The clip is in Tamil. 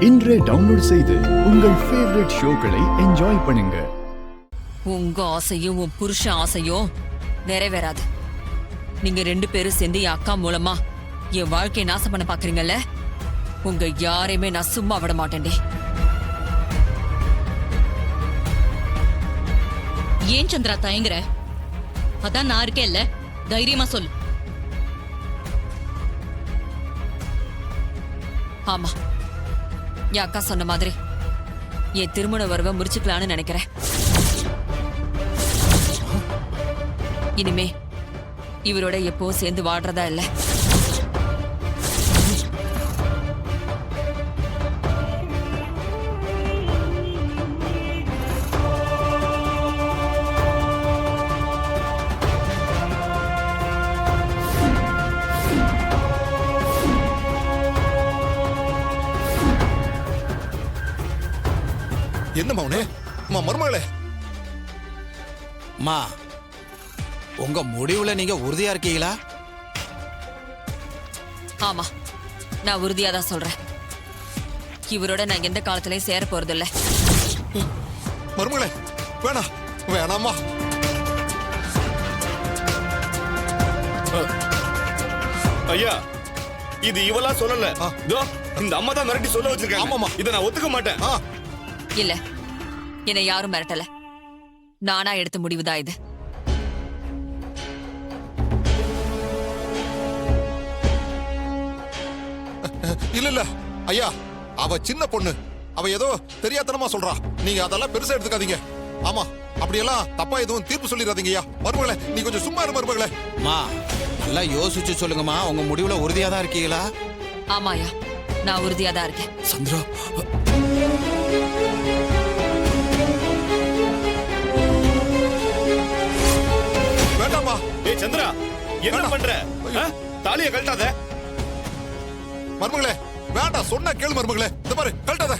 இன்றே டவுன்லோட் செய்து உங்கள் ஃபேவரட் ஷோக்களை என்ஜாய் பண்ணுங்க. உங்க ஆசையும் உன் புருஷ ஆசையும் நிறைவேறாது. நீங்க 2 பேரும் சேர்ந்து என் அக்கா மூலமா என் வாழ்க்கையை நாசம் பண்ண பாக்குறீங்கல்ல, உங்க யாரையுமே நான் சும்மா விட மாட்டேன்டே. ஏன் சந்திரா தயங்குற? அதான் நான் இருக்கேன் இல்ல, தைரியமா சொல்லு. ஆமா, என் அக்கா சொன்ன மாதிரி என் திருமண வரவை முடிச்சுக்கலான்னு நினைக்கிறேன். இனிமே இவரோட எப்பவும் சேர்ந்து வாடுறதா இல்ல. என்ன மௌனே, மருமகளே, மா உங்க முடிவுல நீங்க உறுதியா இருக்கீங்களா? ஆமா, நான் உறுதியா தான் சொல்றேன். இவரோட நான் எந்த காலத்திலயும் சேர போறது இல்ல. மருமகளே, வேணாம், வேணாமா. ஐயா, இது இவளா சொல்லல, இந்த அம்மா தான் மிரட்டி சொல்ல வச்சிருக்காங்க. ஆமாமா, இதை நான் ஒத்துக்க மாட்டேன். இல்ல, என்னை யாரும் மிரட்டல. நானா எடுத்த முடிவுதான் இது. இல்ல இல்ல ஐயா, அவ சின்ன பொண்ணு, அவ ஏதோ தெரியாதனமா சொல்றா. நீங்க அதெல்லாம் பெருசா எடுத்துக்காதீங்க. ஆமா, அப்படியெல்லாம் தப்பா எதுவும் தீர்ப்பு சொல்லிடாதீங்க ஐயா. மருமகளே, நீ கொஞ்சம் சும்மா இரு மருமகளே. மா நல்லா யோசிச்சு சொல்லுங்கம்மா, உங்க முடிவுல உறுதியா தான் இருக்கீங்களா? ஆமாயா, நான் உறுதியா தான் இருக்கேன். சந்திரா, வேண்டாமா. ஏய் சந்திரா, என்ன பண்ற? தாலியை கழட்டாத. மருமகளே, வேண்டாம், சொன்ன கேளு மருமகளே. இந்த பாரு, கழட்டாத.